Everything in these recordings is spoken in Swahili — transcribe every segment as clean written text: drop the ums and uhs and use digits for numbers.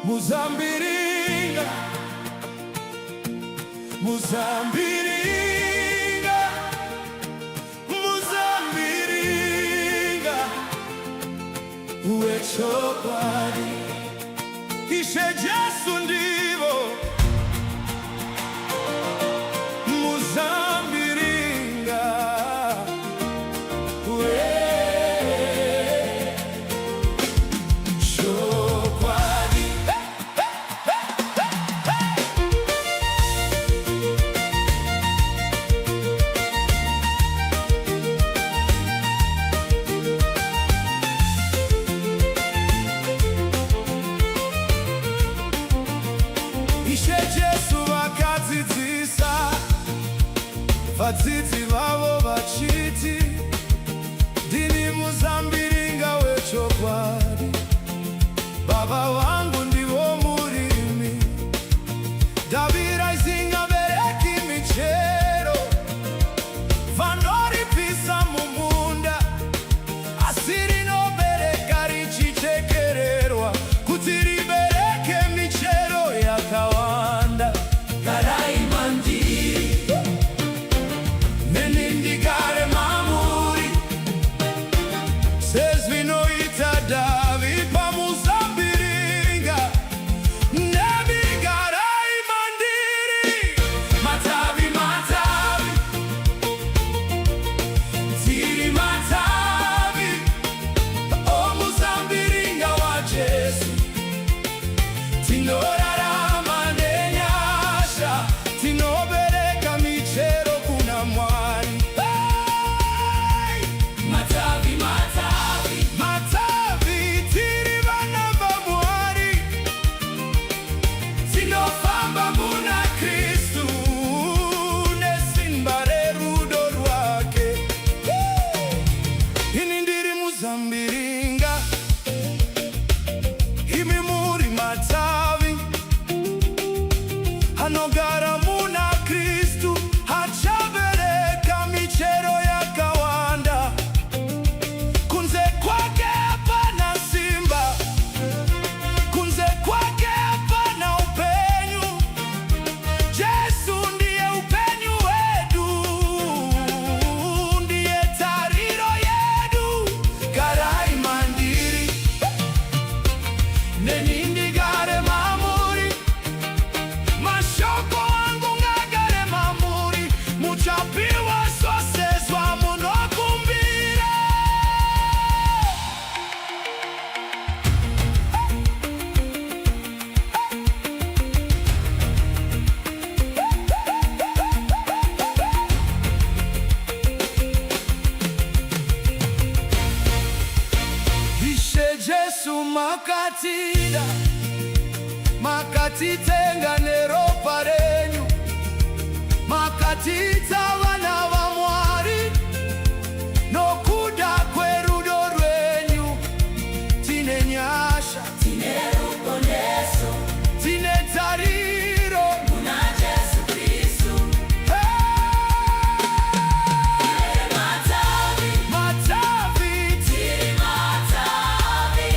Muzambiringa, Muzambiringa, Muzambiringa, uwechokwadi ishe Jesu ndivo. Muzambiringa, uwechokwadi. Ishe Jesu vakadzidzisa vadzidzi vavo vachiti, ndini muzambiringa wechokwadi, baba vangu ndivo murimi, davira isingabereki michero, vanoripisa mumunda, asi rinobereka richichekererwa, kuti ribereke michero yakawanda. Garai mandiri, neni ndigare mamuri, sezvinoita Davi pamuzambiringa. Nemi garai mandiri, matavi matavi, tiri matavi, o muzambiringa wa Jesu, tinorarama nenyasha, tinobereka michero kuna Mwari. Hey! Matavi matavi matavi, tiri vana va Mwari, tinofamba muna Kristu nesimba rerudo rwake. Ini ndiri muzambiringa, imi muri matavi, anogara muna Kristu achabereka michero yakawanda. Kunze kwake hapana simba, kunze kwake hapana upenyu. Jesu ndiye upenyu wetu, ndiye tariro yedu. Garai mandiri, neni ndigare mamuri, mashoko wangu ngagare mamuri, muchapiwa sosezwa munokumbira. Ishe Jesu makatida, makatitenga neropa renyu, makatita vana va Mwari, nokuda kwerudo rwenyu. Tine nyasha, tine ruponeso, tine tariro muna Jesu Kristu. Hey! Matavi matavi, tiri matavi,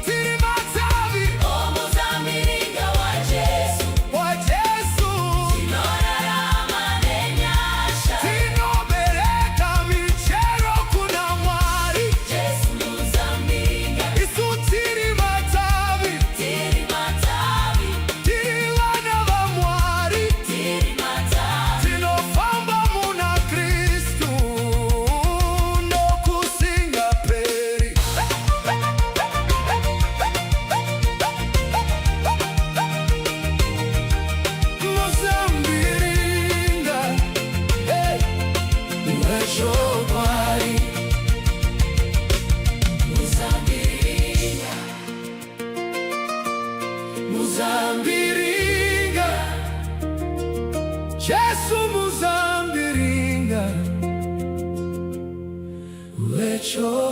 tiri matavi, o muzambiringa wa Jesu, wa Jesu, tinorarama nenyasha, tinobereka michero kuna Mwari. Jesu muzambiringa, isu tiri matavi, tiri matavi, tiri vana va Mwari, tiri matavi, tinofamba muna Kristu nokusinga peri. Muzambiringa, hey, uwechokwadi. Muzambiringa, Muzambiringa, Jesu Muzambiringa, uwechokwadi.